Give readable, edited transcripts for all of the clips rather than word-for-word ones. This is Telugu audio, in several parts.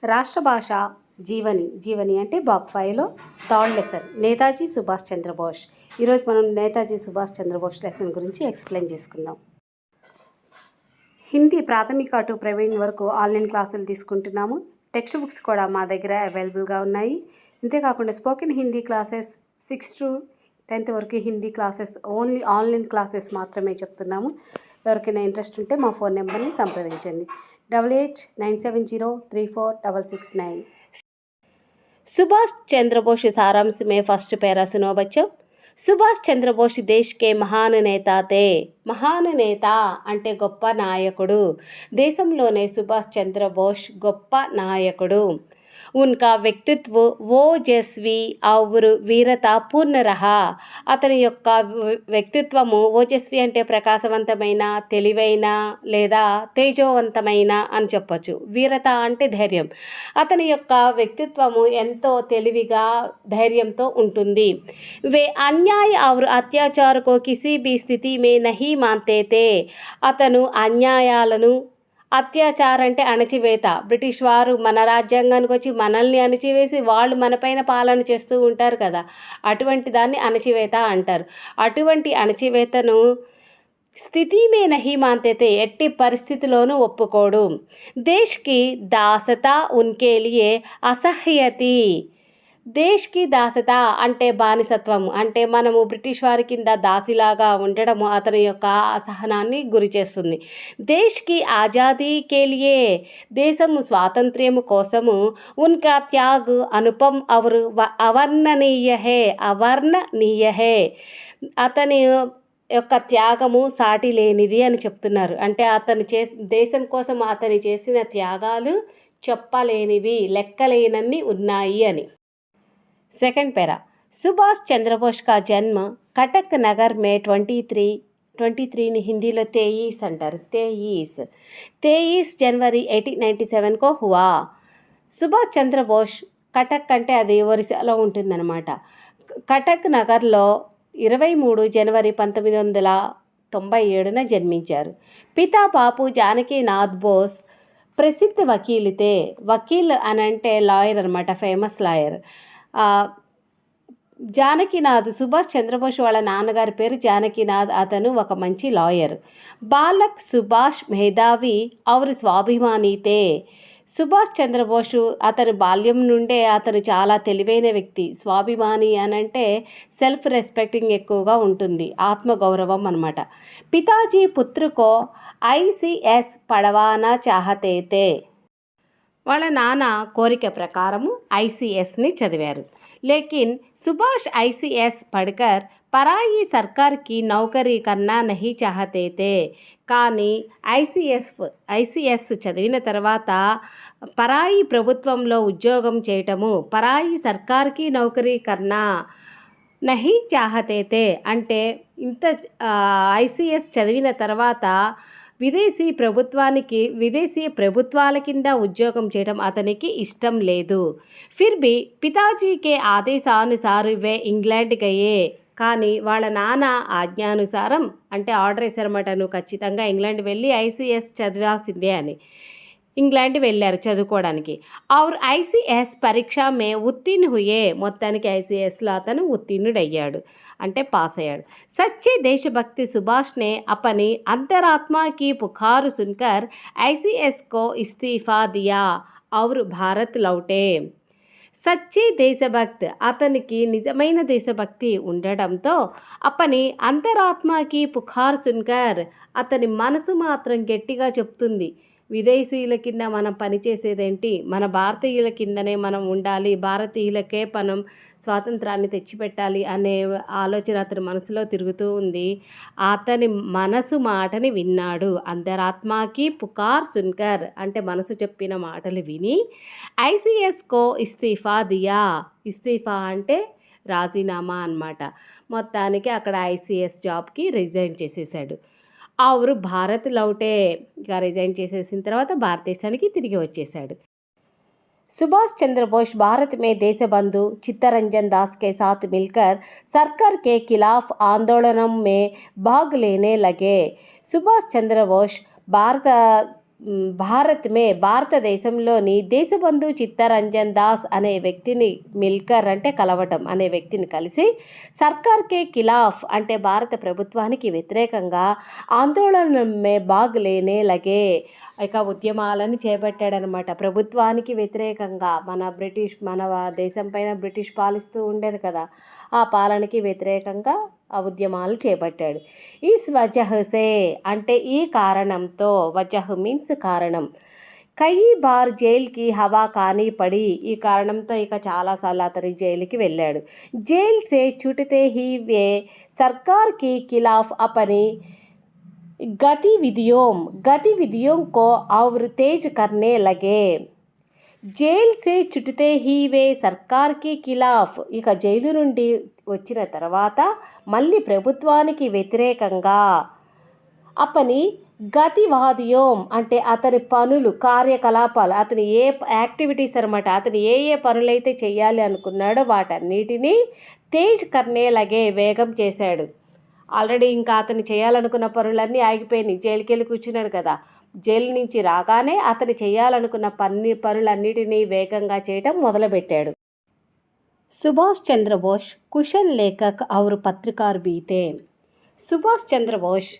రాష్ట్ర భాష జీవని అంటే బాక్ ఫైవ్లో థర్డ్ లెసన్ నేతాజీ సుభాష్ చంద్రబోస్. ఈరోజు మనం నేతాజీ సుభాష్ చంద్రబోస్ లెసన్ గురించి ఎక్స్ప్లెయిన్ చేసుకుందాం. హిందీ ప్రాథమిక టు ప్రవీణ్ వరకు ఆన్లైన్ క్లాసులు తీసుకుంటున్నాము. టెక్స్ట్ బుక్స్ కూడా మా దగ్గర అవైలబుల్గా ఉన్నాయి. ఇంతేకాకుండా spoken Hindi classes 6 to 10th వరకు Hindi classes only online classes మాత్రమే చెప్తున్నాము. ఎవరికైనా ఇంట్రెస్ట్ ఉంటే మా ఫోన్ నెంబర్ని సంప్రదించండి 8897034669. सुभाष चंद्र बोस सारांश में फर्स्ट पैरा सुनो बच्चों. సుభాష్ చంద్రబోస్ దేశ్ కే మహాన్ నేత తే. మహాన్ నేత అంటే గొప్ప నాయకుడు. దేశంలోనే సుభాష్ చంద్రబోస్ గొప్ప నాయకుడు. ఉన్కా వ్యక్తిత్వ ఓజస్వి ఔర్ వీరతాపూర్ణ రహా. అతని యొక్క వ్యక్తిత్వము ఓజస్వి అంటే ప్రకాశవంతమైన, తెలివైన లేదా తేజోవంతమైన అని చెప్పచ్చు. వీరత అంటే ధైర్యం. అతని యొక్క వ్యక్తిత్వము ఎంతో తెలివిగా ధైర్యంతో ఉంటుంది. వే అన్యాయ ఔర్ అత్యాచార్ కో కిసీ భీ స్థితి మే నహీ మాన్తే తే. అతను అన్యాయాలను, అత్యాచారం అంటే అణచివేత, బ్రిటిష్ వారు మన రాజ్యాంగానికి వచ్చి మనల్ని అణచివేసి వాళ్ళు మనపైన పాలన చేస్తూ ఉంటారు కదా, అటువంటి దాన్ని అణచివేత అంటారు. అటువంటి అణచివేతను స్థితి మే నహీ మాన్తే ఎట్టి పరిస్థితిలోనూ ఒప్పుకోడు. దేశ్కి దాసత ఉన్కే లియే అసహ్యతి. దేశ్కి దాసత అంటే బానిసత్వం, అంటే మనము బ్రిటిష్ వారి కింద దాసిలాగా ఉండడము అతని యొక్క అసహనాన్ని గురి చేస్తుంది. దేశ్కి ఆజాదీ కేలియే, దేశము స్వాతంత్ర్యము కోసము ఉన్కా త్యాగ్ అనుపమ్ ఔర్ అవర్ణనీయ హే. అతని యొక్క త్యాగము సాటి లేనిది అని చెప్తున్నారు. అంటే అతను దేశం కోసం అతని చేసిన త్యాగాలు చెప్పలేనివి, లెక్కలేనన్ని ఉన్నాయి అని. Second para. सुभाष चंद्र बोस का जन्म कटक नगर में 23 हिंदीలో 23 అంటారు. 23 जनवरी 1897 को हुआ. సుభాష్ చంద్రబోస్ కటక్ అంటే అది ఒరిస్సాలో ఉంటుందన్నమాట. కటక్ నగర్లో 23 జనవరి 1997న జన్మించారు. పితా బాపు జానకీనాథ్ బోస్ ప్రసిద్ధ వకీలితే. వకీల్ అని అంటే లాయర్ అనమాట, ఫేమస్ లాయర్. జానకీనాథ్, సుభాష్ చంద్రబోస్ వాళ్ళ నాన్నగారి పేరు జానకీనాథ్. అతను ఒక మంచి లాయర్. బాలక్ సుభాష్ మేధావి ఔర్ స్వాభిమానీతే. సుభాష్ చంద్రబోస్ అతని బాల్యం నుండే అతను చాలా తెలివైన వ్యక్తి. స్వాభిమాని అనంటే సెల్ఫ్ రెస్పెక్టింగ్ ఎక్కువగా ఉంటుంది, ఆత్మగౌరవం అనమాట. పితాజీ పుత్రుకో ఐసిఎస్ పడవానా చాహతేతే. వాళ్ళ నాన్న కోరిక ప్రకారము ఐసిఎస్ని చదివారు. లేకిన్ సుభాష్ ఐసిఎస్ పడ్కర్ పరాయి సర్కార్కి నౌకరీ కన్నా నహీ చాహతేతే. కానీ ఐసిఎస్ చదివిన తర్వాత పరాయి ప్రభుత్వంలో ఉద్యోగం చేయటము, పరాయి సర్కార్కి నౌకరీ కన్నా నహీ చాహతేతే అంటే ఇంత ఐసిఎస్ చదివిన తర్వాత విదేశీ ప్రభుత్వాల కింద ఉద్యోగం చేయడం అతనికి ఇష్టం లేదు. ఫిర్ భీ పితాజీ కే ఆదేశానుసార్ వే ఇంగ్లాండ్ గయే. కానీ వాళ్ళ నాన్న ఆజ్ఞానుసారం అంటే ఆర్డర్ వేశారన్నమాట, నువ్వు ఖచ్చితంగా ఇంగ్లాండ్ వెళ్ళి ఐసిఎస్ చదవాల్సిందే అని. ఇంగ్లాండ్ వెళ్ళారు చదువుకోవడానికి. ఔర్ ఐసిఎస్ పరీక్ష మే ఉత్తీర్ణ హుయే. మొత్తానికి ఐసిఎస్లో అతను ఉత్తీర్ణుడయ్యాడు, అంటే పాస్ అయ్యాడు. సच्चे देशभक्ति सुभाष ने अपनी अंतरात्मा की पुकार सुनकर आईसीएस को इस्तीफा दिया और भारत लौटे. సచ్చే దేశభక్త్, అతనికి నిజమైన దేశభక్తి ఉండడంతో అప్పని అంతరాత్మకి పుకార్ సున్కర్, అతని మనసు మాత్రం గట్టిగా చెప్తుంది, విదేశీయుల కింద మనం పనిచేసేదేంటి, మన భారతీయుల కిందనే మనం ఉండాలి, భారతీయులకే మనం స్వాతంత్రాన్ని తెచ్చిపెట్టాలి అనే ఆలోచన అతని మనసులో తిరుగుతూ ఉంది. అతని మనసు మాటని విన్నాడు. అంతరాత్మకి పుకార్ సున్కర్ అంటే మనసు చెప్పిన మాటలు విని ఐసిఎస్కో ఇస్తీఫా దియా. ఇస్తీఫా అంటే రాజీనామా అన్నమాట. మొత్తానికి అక్కడ ఐసిఎస్ జాబ్కి రిజైన్ చేసేసాడు. ఔర్ భారత్ లౌటే, ఇక రిజైన్ చేసేసిన తర్వాత భారతదేశానికి తిరిగి వచ్చేసాడు. सुभाष चंद्र बोस भारत में देशबंधु चित्तरंजन दास के साथ मिलकर सरकार के खिलाफ आंदोलनों में भाग लेने लगे. सुभाष चंद्र बोस భారత భారతదేశంలోని దేశబంధు చిత్తరంజన్ దాస్ అనే వ్యక్తిని మిల్కర్ అంటే కలవటం అనే వ్యక్తిని కలిసి సర్కార్కే ఖిలాఫ్ అంటే భారత ప్రభుత్వానికి వ్యతిరేకంగా ఆందోళన మే భాగ్ లేనే లగే ఇక ఉద్యమాలను చేపట్టాడనమాట. ప్రభుత్వానికి వ్యతిరేకంగా మన దేశం పైన బ్రిటిష్ పాలిస్తూ ఉండేది కదా, ఆ పాలనకి వ్యతిరేకంగా ఆ ఉద్యమాలు చేపట్టాడు. ఈస్ వజహసే అంటే ఈ కారణంతో, వజహ్ మీన్స్ కారణం, కయి బార్ జైలుకి హవా కానీ పడి ఈ కారణంతో ఇక చాలాసార్లు అతని జైలుకి వెళ్ళాడు. జైల్ సే చుటతే హీ వే సర్కార్ కి ఖిలాఫ్ अपनी गतिविधियों को और तेज करने लगे. జైల్ సే చుటితే హీవే సర్కార్కి ఖిలాఫ్ ఇక జైలు నుండి వచ్చిన తర్వాత మళ్ళీ ప్రభుత్వానికి వ్యతిరేకంగా అపని గతివాదియోం అంటే అతని పనులు కార్యకలాపాలు అతని ఏ యాక్టివిటీస్ అనమాట, అతని ఏ పనులైతే చేయాలి అనుకున్నాడో వాటన్నిటినీ తేజ్ కర్నేలగే వేగం చేశాడు. ఆల్రెడీ ఇంకా అతను చేయాలనుకున్న పనులన్నీ ఆగిపోయినాయి, జైలుకి వెళ్ళి కూర్చున్నాడు కదా. జైలు నుంచి రాగానే అతను చేయాలనుకున్న పనులన్నిటినీ వేగంగా చేయడం మొదలుపెట్టాడు. సుభాష్ చంద్రబోస్ కుశల్ లేఖక్ ఔర్ పత్రికార్ బీతే. సుభాష్ చంద్రబోస్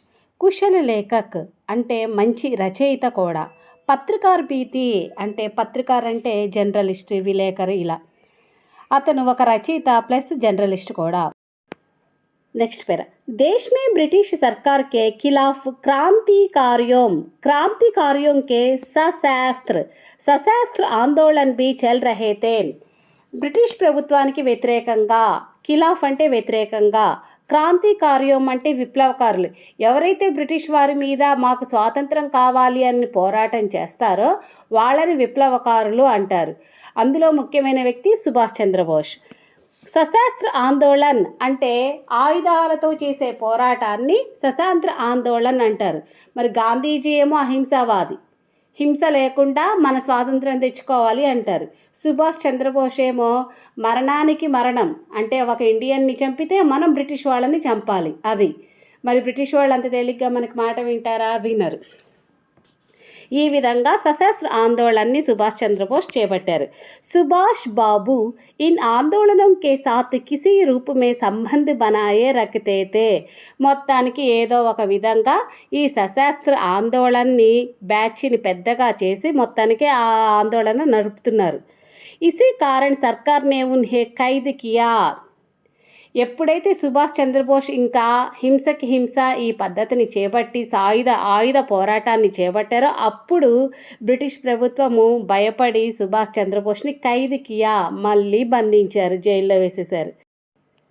కుశల్ లేఖక్ అంటే మంచి రచయిత కూడా, పత్రికార్ బీతి అంటే పత్రికార్ అంటే జర్నలిస్ట్, విలేకరు ఇలా. అతను ఒక రచయిత ప్లస్ జర్నలిస్ట్ కూడా. नेक्स्ट पैरा, देश में ब्रिटिश सरकार के खिलाफ क्रांतिकारियों के सशस्त्र आंदोलन भी चल रहे थे. బ్రిటిష్ ప్రభుత్వానికి వ్యతిరేకంగా, ఖిలాఫ్ అంటే వ్యతిరేకంగా, క్రాంతికార్యం అంటే విప్లవకారులు, ఎవరైతే బ్రిటిష్ వారి మీద మాకు స్వాతంత్రం కావాలి అని పోరాటం చేస్తారో వాళ్ళని విప్లవకారులు అంటారు. అందులో ముఖ్యమైన వ్యక్తి సుభాష్ చంద్రబోస్. సశస్త్ర ఆందోళన్ అంటే ఆయుధాలతో చేసే పోరాటాన్ని సశస్త్ర ఆందోళన్ అంటారు. మరి గాంధీజీ ఏమో అహింసావాది, హింస లేకుండా మన స్వాతంత్రం తెచ్చుకోవాలి అంటారు. సుభాష్ చంద్రబోస్ ఏమో మరణానికి మరణం అంటే ఒక ఇండియన్ని చంపితే మనం బ్రిటిష్ వాళ్ళని చంపాలి అది. మరి బ్రిటిష్ వాళ్ళు అంత తేలిగ్గా మనకి మాట వింటారా? వినరు. ఈ విధంగా సశస్త్ర ఆందోళనని సుభాష్ చంద్రబోస్ చేపట్టారు. సుభాష్ బాబు ఇన్ ఆందోళనం కే సాత్ కిసీ రూప్ మే సంబంధ్ బనాయే రఖతే తే. మొత్తానికి ఏదో ఒక విధంగా ఈ సశస్త్ర ఆందోళనని బ్యాచ్ని పెద్దగా చేసి మొత్తానికి ఆ ఆందోళన నడుపుతున్నారు. ఇసీ కారణ్ సర్కార్నే ఉన్హే ఖైద్ కియా. ఎప్పుడైతే సుభాష్ చంద్రబోస్ ఇంకా హింసకి హింస ఈ పద్ధతిని చేపట్టి ఆయుధ పోరాటాన్ని చేపట్టారో అప్పుడు బ్రిటిష్ ప్రభుత్వము భయపడి సుభాష్ చంద్రబోస్ని ఖైద్ కియా మళ్ళీ బంధించారు, జైల్లో వేసేశారు.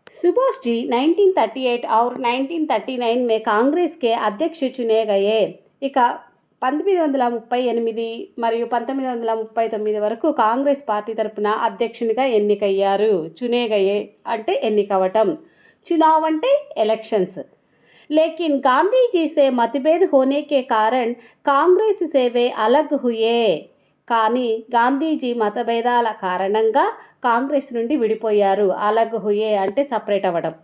सुभाष जी 1938 और 1939 में कांग्रेस के अध्यक्ष चुने गए. ఇక 1938 మరియు 1939 వరకు కాంగ్రెస్ పార్టీ తరపున అధ్యక్షునిగా ఎన్నికయ్యారు. చునేగయే అంటే ఎన్నికవటం, चुनाव అంటే ఎలక్షన్స్. लेकिन गांधी जी से मतभेद होने के कारण कांग्रेस से वे अलग हुए. కానీ గాంధీజీ మతభేదాల కారణంగా కాంగ్రెస్ నుండి విడిపోయారు. అలగ్ హుయే అంటే సపరేట్ అవ్వడం.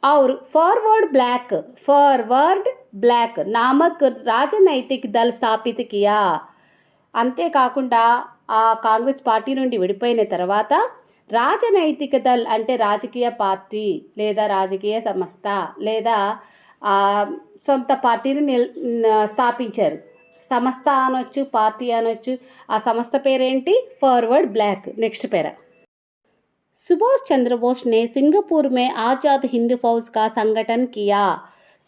और फॉरवर्ड ब्लैक नामक राजनैतिक दल స్థాపిత किया. అంతేకాకుండా ఆ కాంగ్రెస్ పార్టీ నుండి విడిపోయిన తర్వాత రాజనైతిక దల్ అంటే రాజకీయ పార్టీ లేదా రాజకీయ సంస్థ లేదా సొంత పార్టీని స్థాపించారు. సంస్థ అనొచ్చు, పార్టీ అనొచ్చు. ఆ సంస్థ పేరేంటి? ఫార్వర్డ్ బ్లాక్. నెక్స్ట్ పేరా, सुभाष चंद्र बोस ने सिंगापुर में आज़ाद हिंद फौज का संगठन किया.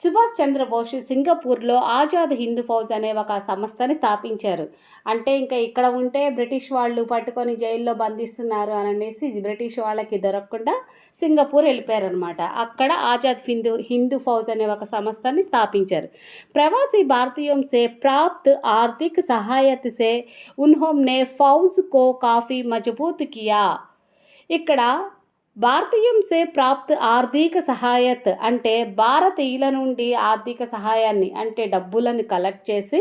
సుభాష్ చంద్రబోస్ సింగపూర్లో ఆజాద్ హింద్ ఫౌజ్ అనే ఒక సంస్థని స్థాపించారు. అంటే ఇంకా ఇక్కడ ఉంటే బ్రిటిష్ వాళ్ళు పట్టుకొని జైల్లో బంధిస్తున్నారు అని అనేసి బ్రిటిష్ వాళ్ళకి దొరకకుండా సింగపూర్ వెళ్ళిపోయారనమాట. అక్కడ ఆజాద్ హిందూ ఫౌజ్ అనే ఒక సంస్థని స్థాపించారు. ప్రవాసీ భారతీయోं से प्राप्त आर्थिक सहायता से उन्होंने फौज को काफ़ी मजबूत किया. ఇక్కడ భారతీయం సే ప్రాప్త్ ఆర్థిక సహాయత్ అంటే భారతీయుల నుండి ఆర్థిక సహాయాన్ని అంటే డబ్బులను కలెక్ట్ చేసి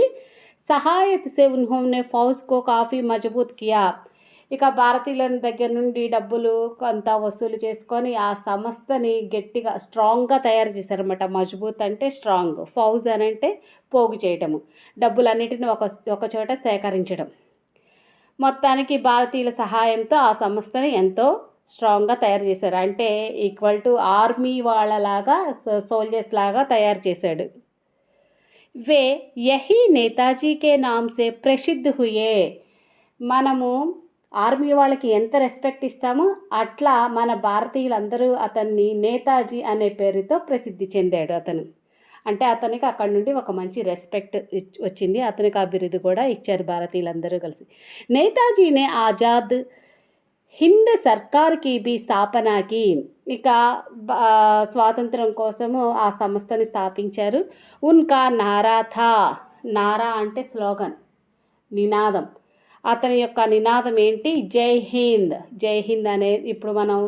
సహాయత్ సే ఉన్హోంనే ఫౌజ్ కో కాఫీ మజబూత్ కియా. ఇక భారతీయుల దగ్గర నుండి డబ్బులు కొంత వసూలు చేసుకొని ఆ సంస్థని గట్టిగా స్ట్రాంగ్గా తయారు చేశారన్నమాట. మజ్బూత్ అంటే స్ట్రాంగ్, ఫౌజ్ అని అంటే పోగు చేయటము, డబ్బులన్నిటిని ఒక చోట సేకరించడం. మొత్తానికి భారతీయుల సహాయంతో ఆ సంస్థని ఎంతో స్ట్రాంగ్గా తయారు చేశారు. అంటే ఈక్వల్ టు ఆర్మీ వాళ్ళలాగా, సోల్జర్స్ లాగా తయారు చేశాడు. వే యహీ నేతాజీకే నామ్సే ప్రసిద్ధి హుయే. మనము ఆర్మీ వాళ్ళకి ఎంత రెస్పెక్ట్ ఇస్తామో అట్లా మన భారతీయులందరూ అతన్ని నేతాజీ అనే పేరుతో ప్రసిద్ధి చెందాడు అతను. అంటే అతనికి అక్కడి నుండి ఒక మంచి రెస్పెక్ట్ వచ్చింది. అతనికి ఆ బిరుదు కూడా ఇచ్చారు భారతీయులందరూ కలిసి. నేతాజీనే ఆజాద్ హింద్ సర్కార్కి బి స్థాపనకి, ఇక స్వాతంత్రం కోసము ఆ సంస్థని స్థాపించారు. ఉన్కా నారా థా, నారా అంటే స్లోగన్, నినాదం. అతని యొక్క నినాదం ఏంటి? జై హింద్. జై హింద్ అనేది ఇప్పుడు మనం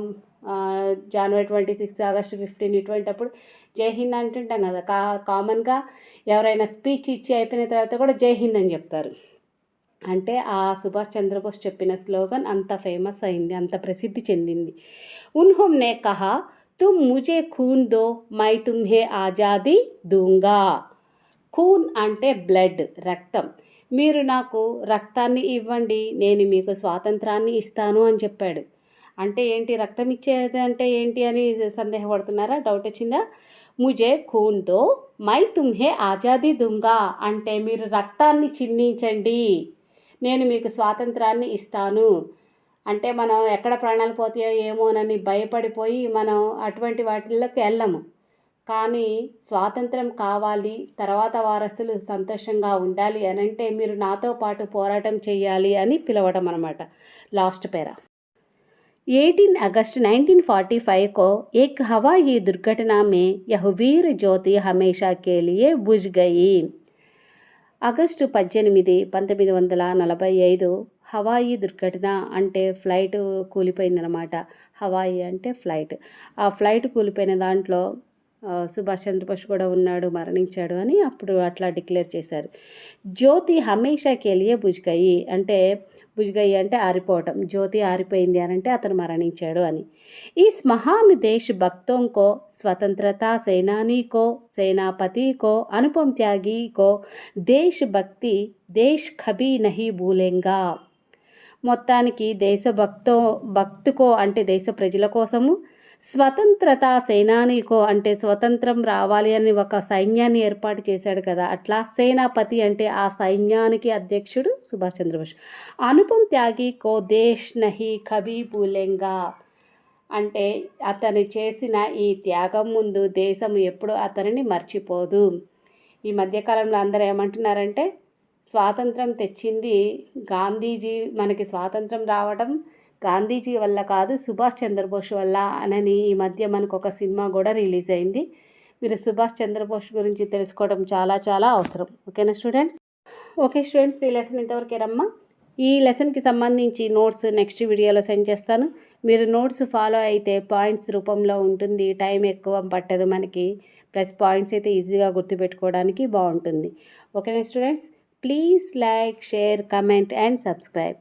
జనవరి 26, ఆగస్టు 15 ఇటువంటిప్పుడు జై హింద్ అంటుంటాం కదా. కామన్గా ఎవరైనా స్పీచ్ ఇచ్చి అయిపోయిన తర్వాత కూడా జై హింద్ అని చెప్తారు. అంటే ఆ సుభాష్ చంద్రబోస్ చెప్పిన స్లోగన్ అంత ఫేమస్ అయింది, అంత ప్రసిద్ధి చెందింది. ఉన్హోంనే కహా తుమ్ ముజే ఖూన్ దో మై తుమ్హే ఆజాదీ దూంగా. ఖూన్ అంటే బ్లడ్, రక్తం. మీరు నాకు రక్తాన్ని ఇవ్వండి, నేను మీకు స్వాతంత్రాన్ని ఇస్తాను అని చెప్పాడు. అంటే ఏంటి, రక్తం ఇచ్చేది అంటే ఏంటి అని సందేహపడుతున్నారా? డౌట్ వచ్చిందా? ముజే ఖూన్ దో మై తుమ్హే ఆజాదీ దూంగా అంటే మీరు రక్తాన్ని చిందించండి, నేను మీకు స్వాతంత్రాన్ని ఇస్తాను. అంటే మనం ఎక్కడ ప్రాణాలు పోతాయో ఏమోనని భయపడిపోయి మనం అటువంటి వాటిల్లోకి వెళ్ళము. కానీ స్వాతంత్రం కావాలి, తర్వాత వారసులు సంతోషంగా ఉండాలి అని అంటే మీరు నాతో పాటు పోరాటం చేయాలి అని పిలవడం అన్నమాట. లాస్ట్ పేరా. 18 अगस्त 1945 को एक हवाई दुर्घटना में यह वीर ज्योति हमेशा के लिए बुझ गई. ఆగస్టు 18, 1945 హవాయి దుర్ఘటన అంటే ఫ్లైట్ కూలిపోయిందనమాట. హవాయి అంటే ఫ్లైట్. ఆ ఫ్లైట్ కూలిపోయిన దాంట్లో సుభాష్ చంద్రబోస్ కూడా ఉన్నాడు, మరణించాడు అని అప్పుడు అట్లా డిక్లేర్ చేశారు. జ్యోతి హమేషా కెలియే బుజ్గయి అంటే బుజ్గయి అంటే ఆరిపోవటం, జ్యోతి ఆరిపోయింది అని అంటే అతను మరణించాడు అని. इस महान देशभक्तों को, स्वतंत्रता सेनानी को, सेनापति को, अनुपम त्यागी को देशभक्ति देश कभी नहीं भूलेगा. మొత్తానికి భక్తుకో అంటే దేశ ప్రజల కోసము, స్వతంత్రత సేనానికో అంటే స్వతంత్రం రావాలి అని ఒక సైన్యాన్ని ఏర్పాటు చేశాడు కదా, అట్లా సేనాపతి అంటే ఆ సైన్యానికి అధ్యక్షుడు సుభాష్ చంద్రబోస్. అనుపమ్ త్యాగి కో దేశ్ నహి కభీ భూలేంగా అంటే అతను చేసిన ఈ త్యాగం ముందు దేశం ఎప్పుడు అతనిని మర్చిపోదు. ఈ మధ్యకాలంలో అందరూ ఏమంటున్నారంటే స్వాతంత్రం తెచ్చింది గాంధీజీ, మనకి స్వాతంత్రం రావడం గాంధీజీ వల్ల కాదు సుభాష్ చంద్రబోస్ వల్ల అని ఈ మధ్య మనకు ఒక సినిమా కూడా రిలీజ్ అయింది. మీరు సుభాష్ చంద్రబోస్ గురించి తెలుసుకోవడం చాలా చాలా అవసరం. ఓకేనా స్టూడెంట్స్? ఓకే స్టూడెంట్స్, ఈ లెసన్ ఇంతవరకేనమ్మా. ఈ లెసన్కి సంబంధించి నోట్స్ నెక్స్ట్ వీడియోలో సెండ్ చేస్తాను. మీరు నోట్స్ ఫాలో అయితే పాయింట్స్ రూపంలో ఉంటుంది, టైం ఎక్కువ పట్టదు మనకి, ప్లస్ పాయింట్స్ అయితే ఈజీగా గుర్తుపెట్టుకోవడానికి బాగుంటుంది. ఓకేనా students? Please like, share, comment and subscribe.